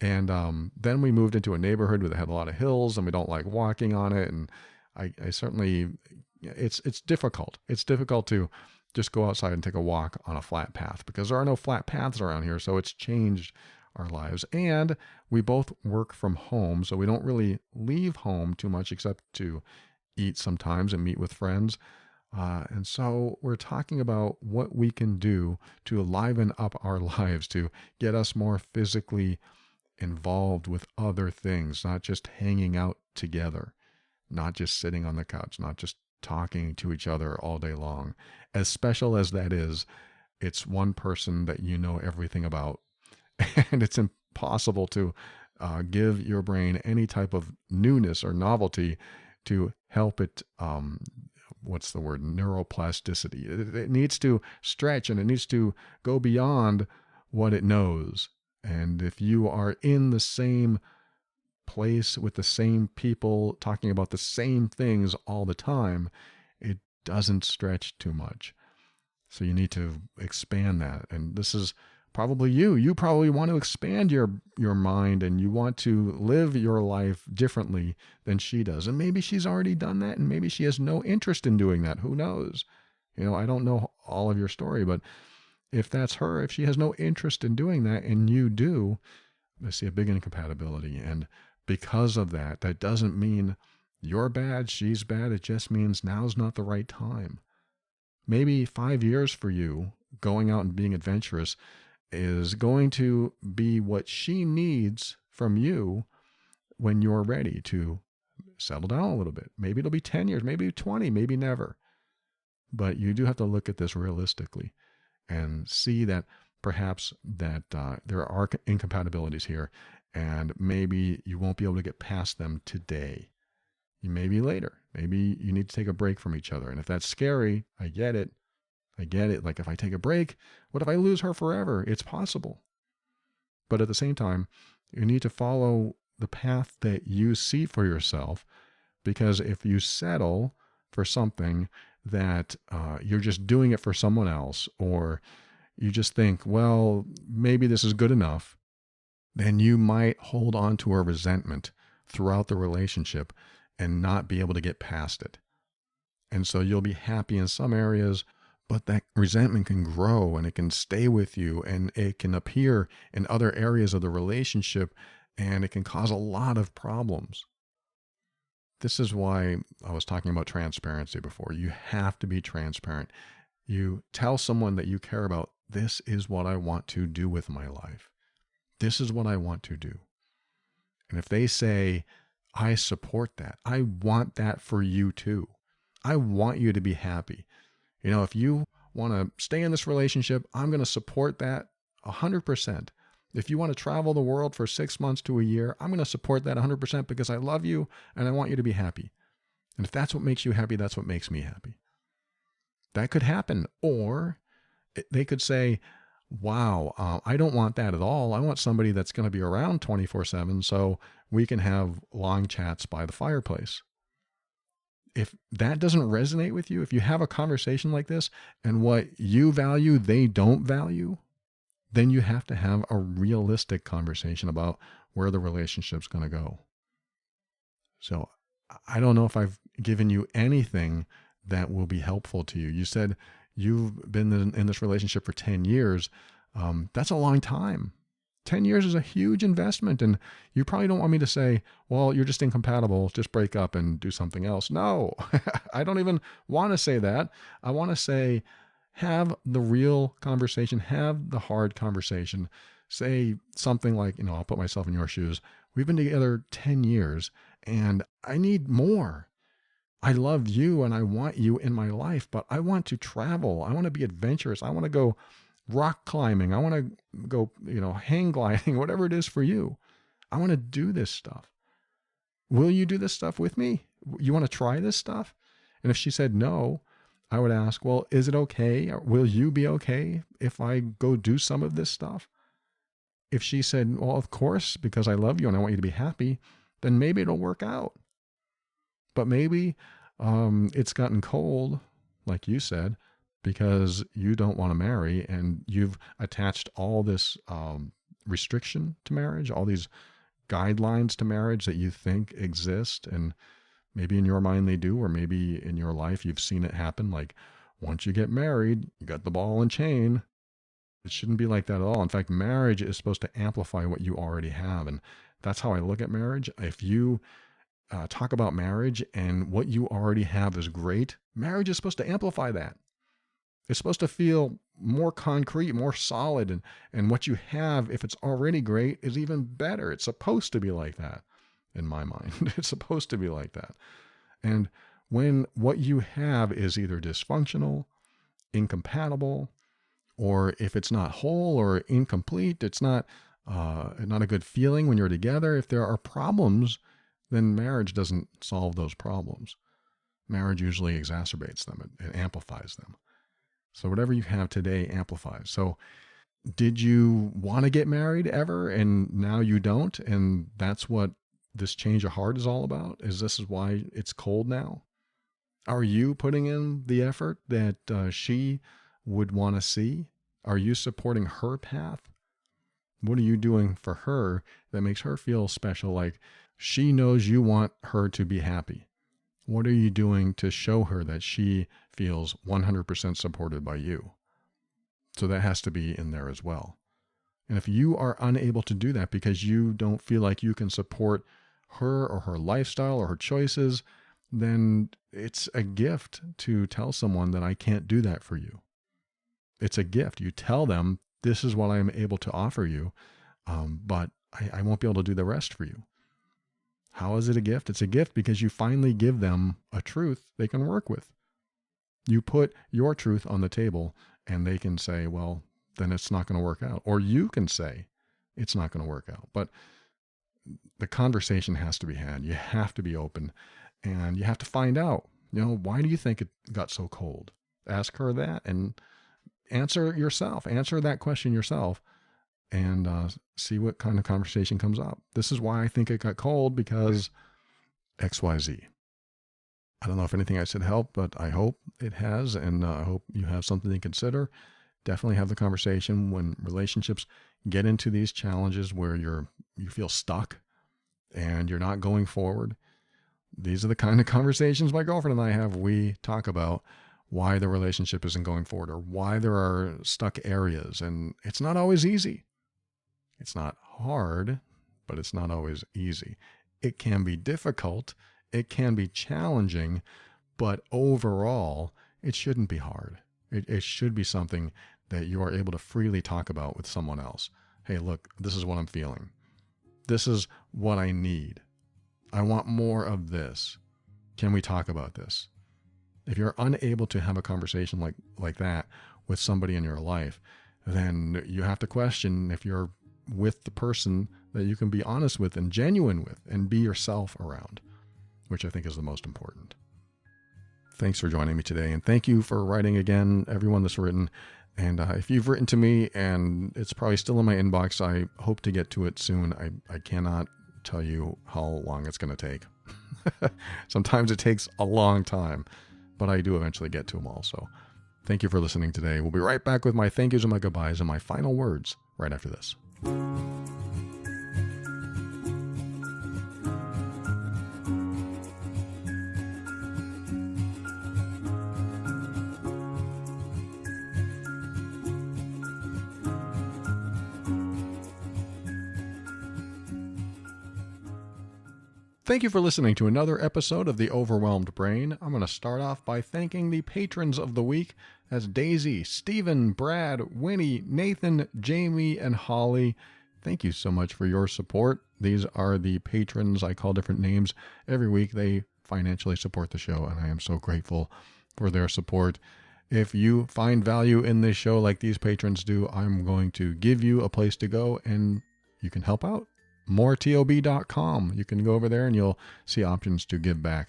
And then we moved into a neighborhood that had a lot of hills, and we don't like walking on it. And I certainly, it's difficult. It's difficult to just go outside and take a walk on a flat path because there are no flat paths around here. So it's changed our lives. And we both work from home, so we don't really leave home too much except to eat sometimes and meet with friends. And so we're talking about what we can do to liven up our lives, to get us more physically involved with other things, not just hanging out together, not just sitting on the couch, not just talking to each other all day long. As special as that is, it's one person that you know everything about, and it's impossible to give your brain any type of newness or novelty to help it neuroplasticity. It needs to stretch and it needs to go beyond what it knows. And if you are in the same place with the same people talking about the same things all the time, it doesn't stretch too much. So you need to expand that. And this is probably you. You probably want to expand your mind, and you want to live your life differently than she does. And maybe she's already done that, and maybe she has no interest in doing that. Who knows? I don't know all of your story, but if that's her, if she has no interest in doing that and you do, I see a big incompatibility. And because of that, that doesn't mean you're bad, she's bad. It just means now's not the right time. Maybe 5 years for you going out and being adventurous is going to be what she needs from you when you're ready to settle down a little bit. Maybe it'll be 10 years, maybe 20, maybe never. But you do have to look at this realistically and see that perhaps that there are incompatibilities here, and maybe you won't be able to get past them today. Maybe later. Maybe you need to take a break from each other. And if that's scary, I get it. Like, if I take a break, what if I lose her forever? It's possible. But at the same time, you need to follow the path that you see for yourself, because if you settle for something that you're just doing it for someone else, or you just think, well, maybe this is good enough, then you might hold on to a resentment throughout the relationship and not be able to get past it. And so you'll be happy in some areas, but that resentment can grow and it can stay with you, and it can appear in other areas of the relationship, and it can cause a lot of problems. This is why I was talking about transparency before. You have to be transparent. You tell someone that you care about, this is what I want to do with my life. This is what I want to do. And if they say, I support that, I want that for you too. I want you to be happy. If you want to stay in this relationship, I'm going to support that 100%. If you want to travel the world for 6 months to a year, I'm going to support that 100% because I love you and I want you to be happy. And if that's what makes you happy, that's what makes me happy. That could happen. Or they could say, wow, I don't want that at all. I want somebody that's going to be around 24/7 so we can have long chats by the fireplace. If that doesn't resonate with you, if you have a conversation like this and what you value, they don't value, then you have to have a realistic conversation about where the relationship's going to go. So I don't know if I've given you anything that will be helpful to you. You said you've been in this relationship for 10 years. That's a long time. 10 years is a huge investment. And you probably don't want me to say, well, you're just incompatible, just break up and do something else. No, I don't even want to say that. I want to say, have the real conversation, have the hard conversation. Say something like, I'll put myself in your shoes. We've been together 10 years and I need more. I love you and I want you in my life, but I want to travel. I want to be adventurous. I want to go rock climbing. I want to go, hang gliding, whatever it is for you. I want to do this stuff. Will you do this stuff with me? You want to try this stuff? And if she said no, I would ask, well, is it okay? Will you be okay if I go do some of this stuff? If she said, well, of course, because I love you and I want you to be happy, then maybe it'll work out. But maybe it's gotten cold, like you said, because you don't want to marry and you've attached all this restriction to marriage, all these guidelines to marriage that you think exist. And maybe in your mind they do, or maybe in your life you've seen it happen. Like once you get married, you got the ball and chain. It shouldn't be like that at all. In fact, marriage is supposed to amplify what you already have. And that's how I look at marriage. If you talk about marriage and what you already have is great, marriage is supposed to amplify that. It's supposed to feel more concrete, more solid. And what you have, if it's already great, is even better. It's supposed to be like that in my mind. It's supposed to be like that. And when what you have is either dysfunctional, incompatible, or if it's not whole or incomplete, it's not a good feeling when you're together. If there are problems, then marriage doesn't solve those problems. Marriage usually exacerbates them. It amplifies them. So whatever you have today amplifies. So did you want to get married ever and now you don't? And that's what this change of heart is all about? This is why it's cold now? Are you putting in the effort that she would want to see? Are you supporting her path? What are you doing for her that makes her feel special? Like she knows you want her to be happy. What are you doing to show her that she feels 100% supported by you? So that has to be in there as well. And if you are unable to do that because you don't feel like you can support her or her lifestyle or her choices, then it's a gift to tell someone that I can't do that for you. It's a gift. You tell them, this is what I'm able to offer you, but I won't be able to do the rest for you. How is it a gift? It's a gift because you finally give them a truth they can work with. You put your truth on the table and they can say, well, then it's not going to work out. Or you can say it's not going to work out. But the conversation has to be had. You have to be open and you have to find out, why do you think it got so cold? Ask her that and answer yourself. Answer that question yourself and see what kind of conversation comes up. This is why I think it got cold, because XYZ. I don't know if anything I said helped, but I hope it has, and I hope you have something to consider. Definitely have the conversation when relationships get into these challenges where you feel stuck and you're not going forward. These are the kind of conversations my girlfriend and I have. We talk about why the relationship isn't going forward or why there are stuck areas. And it's not always easy. It's not hard, but it's not always easy. It can be difficult. It can be challenging, but overall, it shouldn't be hard. It should be something that you are able to freely talk about with someone else. Hey, look, this is what I'm feeling. This is what I need. I want more of this. Can we talk about this? If you're unable to have a conversation like that with somebody in your life, then you have to question if you're with the person that you can be honest with and genuine with and be yourself around, which I think is the most important. Thanks for joining me today, and thank you for writing again, everyone that's written. And if you've written to me and it's probably still in my inbox, I hope to get to it soon. I cannot tell you how long it's going to take. Sometimes it takes a long time, but I do eventually get to them all. So thank you for listening today. We'll be right back with my thank yous and my goodbyes and my final words right after this. Thank you for listening to another episode of The Overwhelmed Brain. I'm going to start off by thanking the patrons of the week as Daisy, Stephen, Brad, Winnie, Nathan, Jamie, and Holly. Thank you so much for your support. These are the patrons. I call different names every week. They financially support the show, and I am so grateful for their support. If you find value in this show like these patrons do, I'm going to give you a place to go, and you can help out. moretob.com. You can go over there and you'll see options to give back.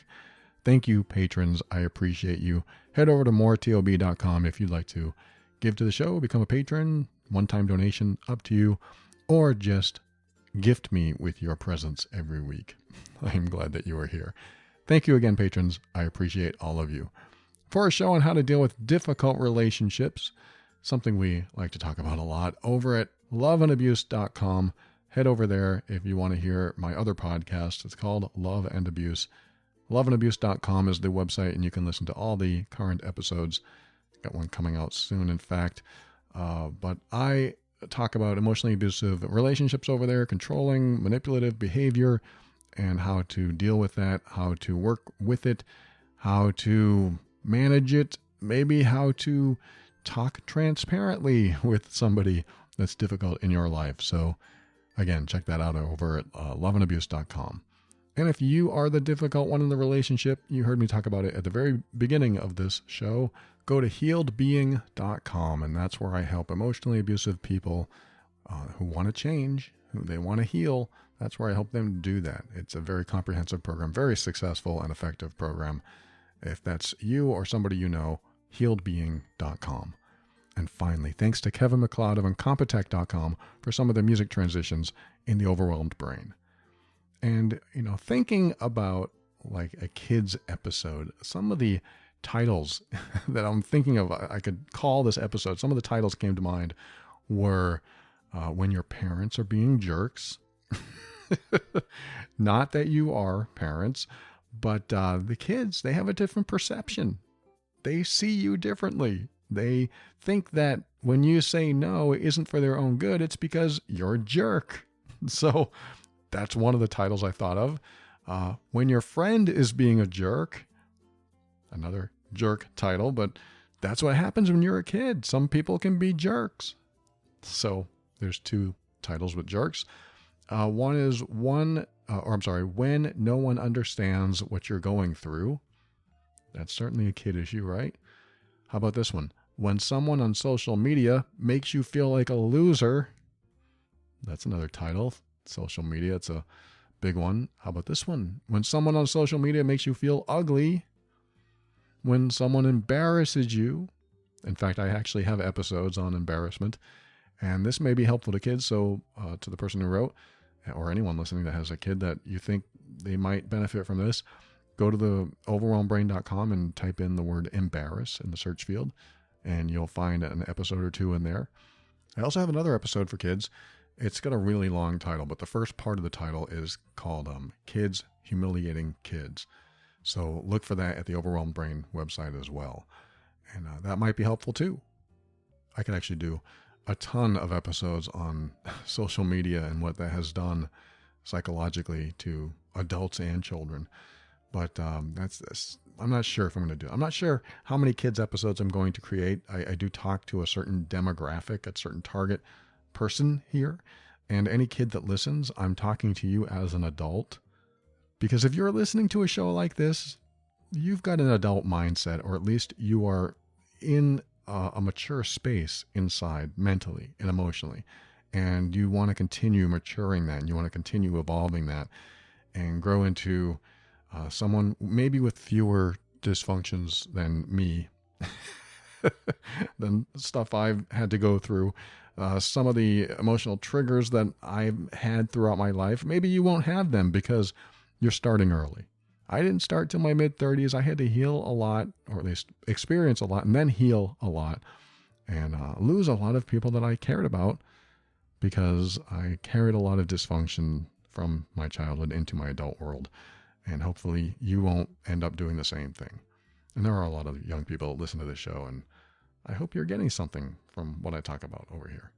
Thank you, patrons. I appreciate you. Head over to moretob.com if you'd like to give to the show, become a patron, one-time donation, up to you, or just gift me with your presence every week. I'm glad that you are here. Thank you again, patrons. I appreciate all of you. For a show on how to deal with difficult relationships, something we like to talk about a lot, over at loveandabuse.com. Head over there if you want to hear my other podcast. It's called Love and Abuse. Loveandabuse.com is the website, and you can listen to all the current episodes. Got one coming out soon, in fact. But I talk about emotionally abusive relationships over there, controlling, manipulative behavior, and how to deal with that, how to work with it, how to manage it, maybe how to talk transparently with somebody that's difficult in your life. So again, check that out over at loveandabuse.com. And if you are the difficult one in the relationship, you heard me talk about it at the very beginning of this show, go to healedbeing.com, and that's where I help emotionally abusive people who want to change, who they want to heal. That's where I help them do that. It's a very comprehensive program, very successful and effective program. If that's you or somebody you know, healedbeing.com. And finally, thanks to Kevin MacLeod of incompatible.com for some of the music transitions in The Overwhelmed Brain. And, thinking about like a kid's episode, some of the titles that I'm thinking of, I could call this episode, some of the titles came to mind were When Your Parents Are Being Jerks. Not that you are parents, but the kids, they have a different perception. They see you differently. They think that when you say no, it isn't for their own good. It's because you're a jerk. So that's one of the titles I thought of. When Your Friend Is Being a Jerk, another jerk title, but that's what happens when you're a kid. Some people can be jerks. So there's two titles with jerks. One is When No One Understands What You're Going Through. That's certainly a kid issue, right? How about this one? When Someone on Social Media Makes You Feel Like a Loser. That's another title. Social media, it's a big one. How about this one? When someone on social media makes you feel ugly. When someone embarrasses you. In fact, I actually have episodes on embarrassment. And this may be helpful to kids. So to the person who wrote, or anyone listening that has a kid that you think they might benefit from this, go to the overwhelmedbrain.com and type in the word embarrass in the search field, and you'll find an episode or two in there. I also have another episode for kids. It's got a really long title, but the first part of the title is called Kids Humiliating Kids. So look for that at the Overwhelmed Brain website as well. And that might be helpful too. I could actually do a ton of episodes on social media and what that has done psychologically to adults and children. But I'm not sure if I'm going to do it. I'm not sure how many kids episodes I'm going to create. I do talk to a certain demographic, a certain target person here. And any kid that listens, I'm talking to you as an adult. Because if you're listening to a show like this, you've got an adult mindset, or at least you are in a mature space inside mentally and emotionally. And you want to continue maturing that, and you want to continue evolving that and grow into someone maybe with fewer dysfunctions than me, than stuff I've had to go through. Some of the emotional triggers that I've had throughout my life, maybe you won't have them because you're starting early. I didn't start till my mid-30s. I had to heal a lot, or at least experience a lot, and then heal a lot, and lose a lot of people that I cared about because I carried a lot of dysfunction from my childhood into my adult world. And hopefully you won't end up doing the same thing. And there are a lot of young people that listen to this show, and I hope you're getting something from what I talk about over here.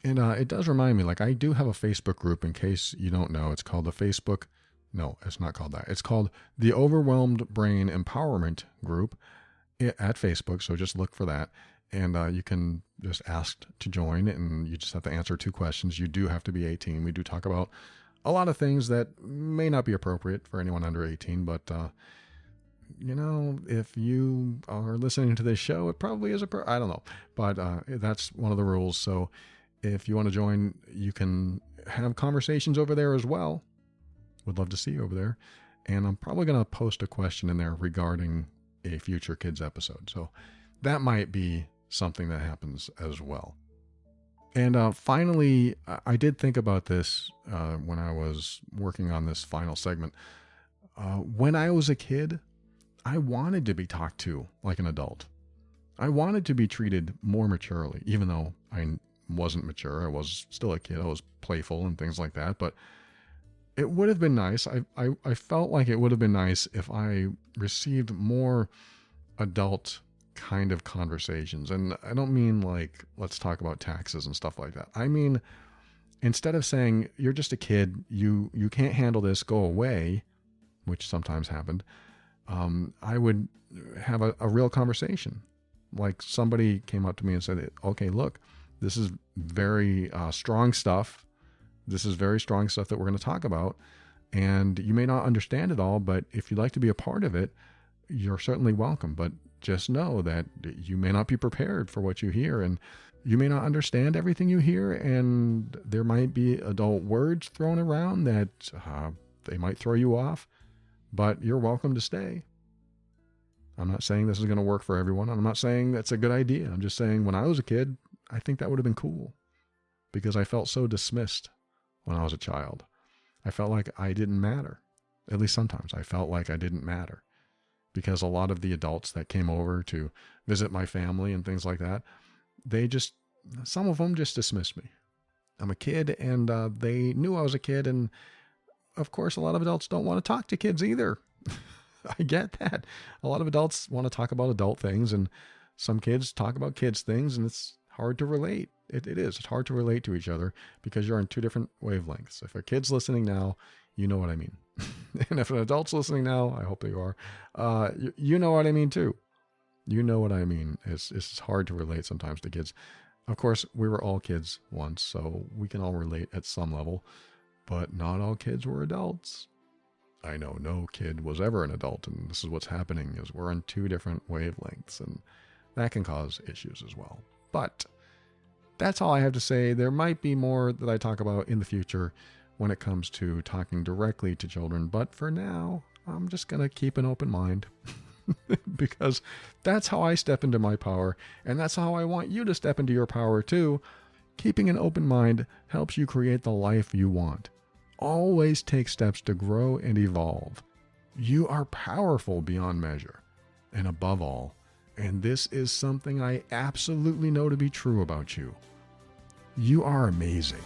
And it does remind me, like, I do have a Facebook group, in case you don't know. It's called No, it's not called that. It's called the Overwhelmed Brain Empowerment Group at Facebook. So just look for that. And you can just ask to join, and you just have to answer 2 questions. You do have to be 18. We do talk about a lot of things that may not be appropriate for anyone under 18, but, if you are listening to this show, it probably is I don't know, but that's one of the rules. So if you want to join, you can have conversations over there as well. Would love to see you over there. And I'm probably going to post a question in there regarding a future kids episode. So that might be something that happens as well. And finally, I did think about this when I was working on this final segment. When I was a kid, I wanted to be talked to like an adult. I wanted to be treated more maturely, even though I wasn't mature. I was still a kid. I was playful and things like that. But it would have been nice. I felt like it would have been nice if I received more adult kind of conversations. And I don't mean like, let's talk about taxes and stuff like that. I mean, instead of saying, you're just a kid, you can't handle this, go away, which sometimes happened, I would have a real conversation. Like somebody came up to me and said, okay, look, this is very strong stuff. This is very strong stuff that we're going to talk about. And you may not understand it all, but if you'd like to be a part of it, you're certainly welcome. But just know that you may not be prepared for what you hear, and you may not understand everything you hear, and there might be adult words thrown around that they might throw you off, but you're welcome to stay. I'm not saying this is going to work for everyone. I'm not saying that's a good idea. I'm just saying when I was a kid, I think that would have been cool because I felt so dismissed when I was a child. I felt like I didn't matter. At least sometimes I felt like I didn't matter because a lot of the adults that came over to visit my family and things like that, some of them just dismissed me. I'm a kid, and they knew I was a kid. And of course, a lot of adults don't want to talk to kids either. I get that. A lot of adults want to talk about adult things, and some kids talk about kids things, and it's hard to relate. It is. It's hard to relate to each other because you're on 2 different wavelengths. If a kid's listening now, you know what I mean. And if an adult's listening now, I hope you are, you know what I mean too. You know what I mean. It's hard to relate sometimes to kids. Of course, we were all kids once, so we can all relate at some level, but not all kids were adults. I know no kid was ever an adult, and this is what's happening is we're on 2 different wavelengths, and that can cause issues as well. But that's all I have to say. There might be more that I talk about in the future when it comes to talking directly to children, but for now, I'm just going to keep an open mind because that's how I step into my power, and that's how I want you to step into your power too. Keeping an open mind helps you create the life you want. Always take steps to grow and evolve. You are powerful beyond measure. And above all, and this is something I absolutely know to be true about you, you are amazing.